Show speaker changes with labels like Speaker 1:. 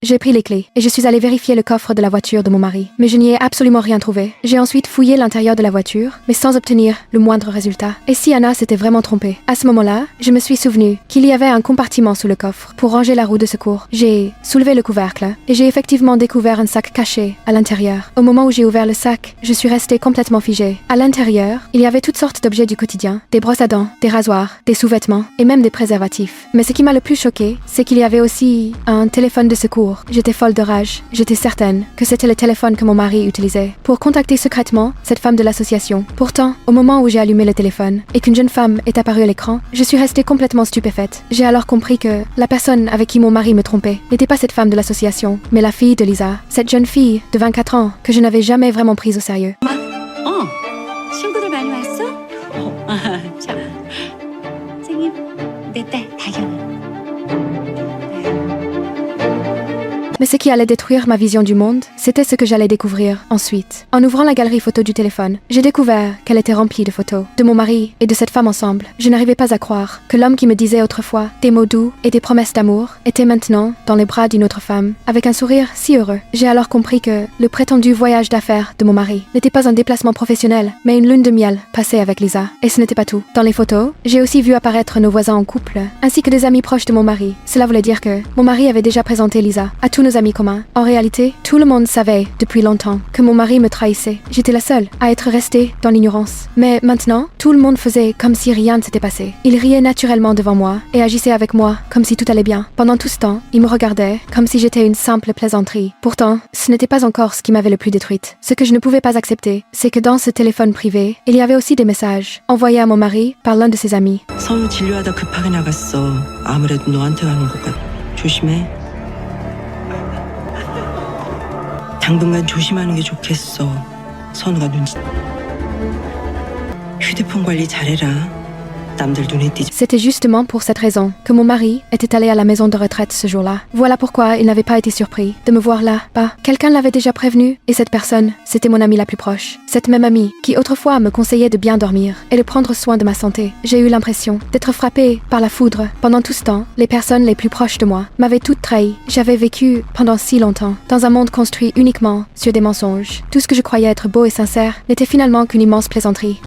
Speaker 1: J'ai pris les clés et je suis allée vérifier le coffre de la voiture de mon mari, mais je n'y ai absolument rien trouvé. J'ai ensuite fouillé l'intérieur de la voiture, mais sans obtenir le moindre résultat. Et si Anna s'était vraiment trompée? À ce moment-là, je me suis souvenu qu'il y avait un compartiment sous le coffre pour ranger la roue de secours. J'ai soulevé le couvercle et j'ai effectivement découvert un sac caché à l'intérieur. Au moment où j'ai ouvert le sac, je suis restée complètement figée. À l'intérieur, il y avait toutes sortes d'objets du quotidien, des brosses à dents, des rasoirs, des sous-vêtements et même des préservatifs. Mais ce qui m'a le plus choqué, c'est qu'il y avait aussi un téléphone de secours. J'étais folle de rage. J'étais certaine que c'était le téléphone que mon mari utilisait pour contacter secrètement cette femme de l'association. Pourtant, au moment où j'ai allumé le téléphone et qu'une jeune femme est apparue à l'écran, je suis restée complètement stupéfaite. J'ai alors compris que la personne avec qui mon mari me trompait n'était pas cette femme de l'association, mais la fille de Lisa, cette jeune fille de 24 ans que je n'avais jamais vraiment prise au sérieux.
Speaker 2: 친구들 많이 왔어? 자, 선생님, 내 딸 다경이.
Speaker 1: Mais ce qui allait détruire ma vision du monde, c'était ce que j'allais découvrir ensuite. En ouvrant la galerie photo du téléphone, j'ai découvert qu'elle était remplie de photos de mon mari et de cette femme ensemble. Je n'arrivais pas à croire que l'homme qui me disait autrefois des mots doux et des promesses d'amour était maintenant dans les bras d'une autre femme, avec un sourire si heureux. J'ai alors compris que le prétendu voyage d'affaires de mon mari n'était pas un déplacement professionnel, mais une lune de miel passée avec Lisa. Et ce n'était pas tout. Dans les photos, j'ai aussi vu apparaître nos voisins en couple, ainsi que des amis proches de mon mari. Cela voulait dire que mon mari avait déjà présenté Lisa à tous nos amis communs. En réalité, tout le monde savait depuis longtemps que mon mari me trahissait. J'étais la seule à être restée dans l'ignorance. Mais maintenant, tout le monde faisait comme si rien ne s'était passé. Il riait naturellement devant moi et agissait avec moi comme si tout allait bien. Pendant tout ce temps, il me regardait comme si j'étais une simple plaisanterie. Pourtant, ce n'était pas encore ce qui m'avait le plus détruite. Ce que je ne pouvais pas accepter, c'est que dans ce téléphone privé, il y avait aussi des messages envoyés à mon mari par l'un de ses amis.
Speaker 3: 선우 진료하다 급하게 나갔어. 아무래도 너한테 가는 것 같아. 조심해. 당분간 조심하는 게 좋겠어. 선우가 눈치. 휴대폰 관리 잘해라. 남들 눈에 띄지.
Speaker 1: C'était justement pour cette raison que mon mari était allé à la maison de retraite ce jour-là. Voilà pourquoi il n'avait pas été surpris de me voir là. Bah, quelqu'un l'avait déjà prévenu et cette personne, c'était mon amie la plus proche. Cette même amie qui autrefois me conseillait de bien dormir et de prendre soin de ma santé. J'ai eu l'impression d'être frappée par la foudre. Pendant tout ce temps, les personnes les plus proches de moi m'avaient toutes trahi. J'avais vécu pendant si longtemps dans un monde construit uniquement sur des mensonges. Tout ce que je croyais être beau et sincère n'était finalement qu'une immense plaisanterie.